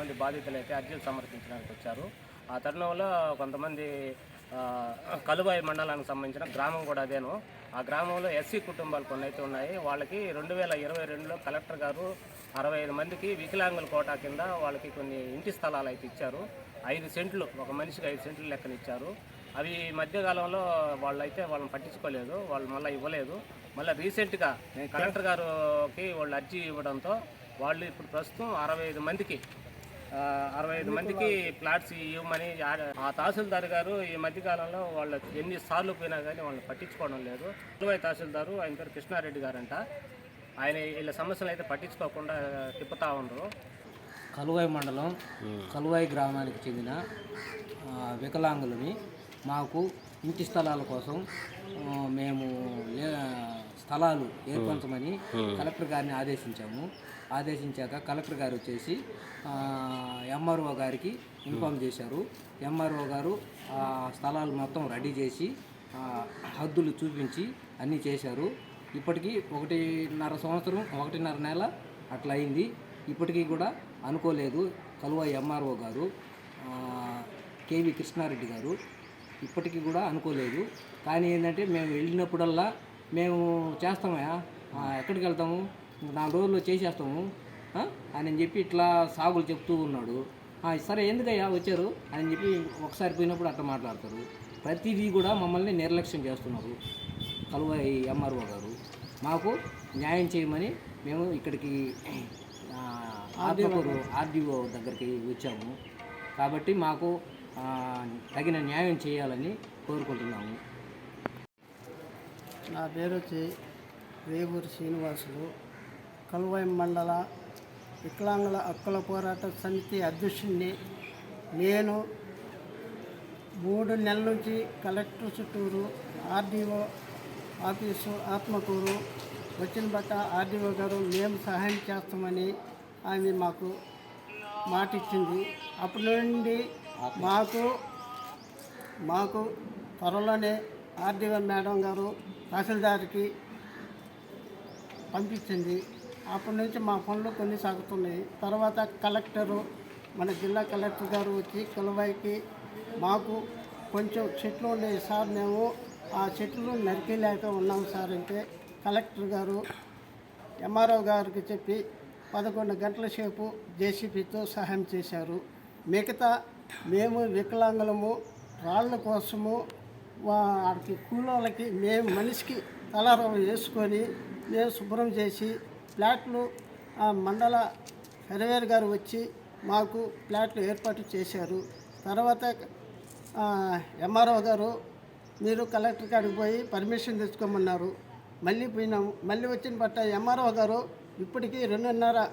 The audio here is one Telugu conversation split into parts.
కొంతమంది బాధితులు అయితే అర్జీలు సమర్పించడానికి వచ్చారు. ఆ తరుణంలో కొంతమంది కలువాయి మండలానికి సంబంధించిన గ్రామం కూడా అదేను. ఆ గ్రామంలో ఎస్సీ కుటుంబాలు కొన్ని అయితే ఉన్నాయి. వాళ్ళకి 2022లో కలెక్టర్ గారు 65 మందికి వికలాంగుల కోటా కింద వాళ్ళకి కొన్ని ఇంటి స్థలాలు అయితే ఇచ్చారు. 5 సెంట్లు, ఒక మనిషికి 5 సెంట్లు లెక్కన ఇచ్చారు. అవి మధ్యకాలంలో వాళ్ళని పట్టించుకోలేదు, వాళ్ళు మళ్ళీ ఇవ్వలేదు. మళ్ళీ రీసెంట్గా కలెక్టర్ గారికి వాళ్ళు అర్జీ ఇవ్వడంతో వాళ్ళు ఇప్పుడు ప్రస్తుతం 65 మందికి ప్లాట్స్ ఇవ్వమని ఆ తహసీల్దార్ గారు ఈ మధ్యకాలంలో వాళ్ళు ఎన్నిసార్లు పోయినా కానీ వాళ్ళని పట్టించుకోవడం లేదు. కలువాయి తహసీల్దారు, ఆయన పేరు కృష్ణారెడ్డి గారంట. ఆయన వీళ్ళ సమస్యలు అయితే పట్టించుకోకుండా తిప్పుతూ ఉండరు. కలువాయి మండలం కలువాయి గ్రామానికి చెందిన వికలాంగులని మాకు ఇంటి స్థలాల కోసం మేము స్థలాలు ఏర్పరచమని కలెక్టర్ గారిని ఆదేశించాక కలెక్టర్ గారు వచ్చేసి ఎంఆర్ఓ గారికి ఇన్ఫామ్ చేశారు. ఎంఆర్ఓ గారు స్థలాలు మొత్తం రెడీ చేసి హద్దులు చూపించి అన్నీ చేశారు. ఇప్పటికీ 1.5 నెల అట్లా అయింది. ఇప్పటికీ కూడా అనుకోలేదు కలువాయి ఎంఆర్ఓ గారు, కేవి కృష్ణారెడ్డి గారు ఇప్పటికీ కూడా అనుకోలేదు. కానీ ఏంటంటే మేము వెళ్ళినప్పుడల్లా మేము చేస్తామయ్యా, ఎక్కడికి వెళ్తాము, 4 రోజుల్లో చేసేస్తాము అని చెప్పి ఇట్లా సాగులు చెప్తూ ఉన్నాడు. సరే ఎందుకయ్యా వచ్చారు అని చెప్పి ఒకసారి పోయినప్పుడు అట్లా మాట్లాడతారు. ప్రతిదీ కూడా మమ్మల్ని నిర్లక్ష్యం చేస్తున్నారు కలువాయి ఎంఆర్ఓ గారు. మాకు న్యాయం చేయమని మేము ఇక్కడికి ఆర్డీఓ దగ్గరికి వచ్చాము. కాబట్టి మాకు తగిన న్యాయం చేయాలని కోరుకుంటున్నాము. నా పేరు వచ్చి రేవూరి శ్రీనివాసులు, కలువాయి మండల వికలాంగుల హక్కుల పోరాట సమితి అధ్యక్షుడిని. నేను 3 నెలల నుంచి కలెక్టర్ చుట్టూరు, ఆర్డీఓ ఆఫీసు ఆత్మకూరు వచ్చిన బట్ట ఆర్డీఓ గారు మేము సహాయం చేస్తామని ఆమె మాకు మాట ఇచ్చింది. అప్పటి నుండి మాకు త్వరలోనే ఆర్డీఓ మేడం గారు తహసీల్దార్కి పంపించింది. అప్పటి నుంచి మా పనులు కొన్ని సాగుతున్నాయి. తర్వాత కలెక్టరు, మన జిల్లా కలెక్టర్ గారు వచ్చి కలువాయికి మాకు కొంచెం చెట్లు ఉన్నాయి సార్, మేము ఆ చెట్లు నరికేలేక ఉన్నాం సార్ అంటే కలెక్టర్ గారు ఎంఆర్ఓ గారికి చెప్పి 11 గంటల సేపు జేసీబీతో సహాయం చేశారు. మిగతా మేము వికలాంగులము రాళ్ళ కోసము వాడికి కూలోళ్ళకి మేము మనిషికి తలారం వేసుకొని మేము శుభ్రం చేసి ఫ్లాట్లు మండల సర్వేర్ గారు వచ్చి మాకు ఫ్లాట్లు ఏర్పాటు చేశారు. తర్వాత ఎంఆర్ఓ గారు మీరు కలెక్టర్ కాడికి పోయి పర్మిషన్ తెచ్చుకోమన్నారు. మళ్ళీ పోయినాము. మళ్ళీ వచ్చిన బట్ట ఎంఆర్ఓ గారు ఇప్పటికీ 2.5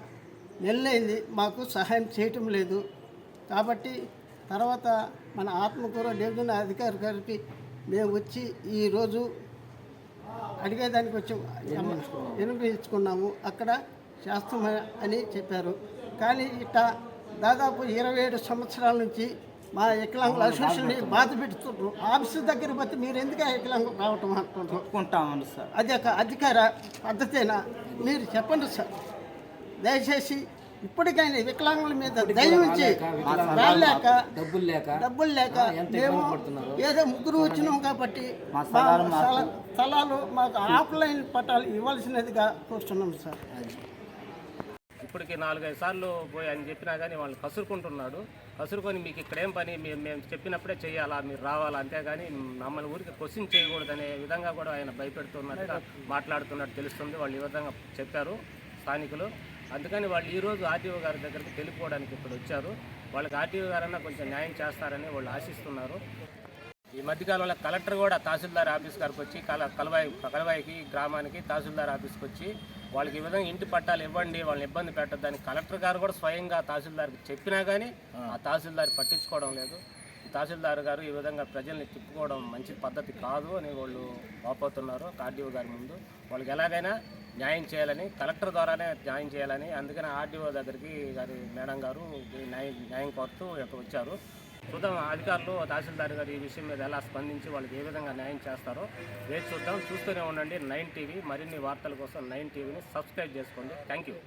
నెలలైంది మాకు సహాయం చేయటం లేదు. కాబట్టి తర్వాత మన ఆత్మకూర డివిజన్ అధికారి గారికి మేము వచ్చి ఈరోజు అడిగేదానికి వచ్చి వినిపించుకున్నాము. అక్కడ చేస్తామని చెప్పారు. కానీ ఇట్లా దాదాపు 27 సంవత్సరాల నుంచి మా వికలాంగుల అసోసియేషన్ని బాధ పెడుతున్నారు. ఆఫీసు దగ్గర పోతే మీరు ఎందుకు వికలాంగులు రావటం అనుకుంటాం సార్, అది ఒక అధికార పద్ధతేనా మీరు చెప్పండి సార్. దయచేసి ఇప్పటికైనా వికలాంగుల మీద దయవుంచి డబ్బులు లేక మేము ఏదో 3 వచ్చినాం కాబట్టి స్థలాలు మాకు ఆఫ్లైన్ పట్టాలు ఇవ్వాల్సినదిగా కోరుతున్నాం సార్. ఇప్పటికి 4-5 సార్లు పోయి అని చెప్పినా కానీ వాళ్ళు కసురుకొని మీకు ఇక్కడ ఏం పని, మేము చెప్పినప్పుడే చేయాలా, మీరు రావాలా, అంతేగాని మమ్మల్ని ఊరికి క్వశ్చన్ చేయకూడదనే విధంగా కూడా ఆయన భయపెడుతున్నట్టుగా మాట్లాడుతున్నట్టు తెలుస్తుంది. వాళ్ళు ఈ విధంగా చెప్పారు స్థానికులు. అందుకని వాళ్ళు ఈరోజు ఆర్డీఓ గారి దగ్గరికి తెలుపుకోవడానికి ఇప్పుడు వచ్చారు. వాళ్ళకి ఆర్డీఓ గారన్నా కొంచెం న్యాయం చేస్తారని వాళ్ళు ఆశిస్తున్నారు. ఈ మధ్యకాలంలో కలెక్టర్ కూడా తహసీల్దార్ ఆఫీస్ గారికి వచ్చి కలువాయికి గ్రామానికి తహసీల్దార్ ఆఫీస్కి వచ్చి వాళ్ళకి ఈ విధంగా ఇంటి పట్టాలు ఇవ్వండి, వాళ్ళని ఇబ్బంది పెట్టద్దని కలెక్టర్ గారు కూడా స్వయంగా తహసీల్దార్కి చెప్పినా కానీ ఆ తహసీల్దార్ పట్టించుకోవడం లేదు. తహసీల్దార్ గారు ఈ విధంగా ప్రజల్ని తిప్పుకోవడం మంచి పద్ధతి కాదు అని వాళ్ళు వాపోతున్నారు ఆర్డీఓ గారి ముందు. వాళ్ళకి ఎలాగైనా న్యాయం చేయాలని, కలెక్టర్ ద్వారానే న్యాయం చేయాలని, అందుకని ఆర్డీఓ దగ్గరికి మేడం గారు న్యాయం కోరుతూ వచ్చారు. చూద్దాం అధికారులు, తహసీల్దార్ గారు ఈ విషయం మీద ఎలా స్పందించి వాళ్ళకి ఏ విధంగా న్యాయం చేస్తారో వేచి చూద్దాం. చూస్తూనే ఉండండి 9 టీవీ. మరిన్ని వార్తల కోసం 9 టీవీని సబ్స్క్రైబ్ చేసుకోండి. Thank you.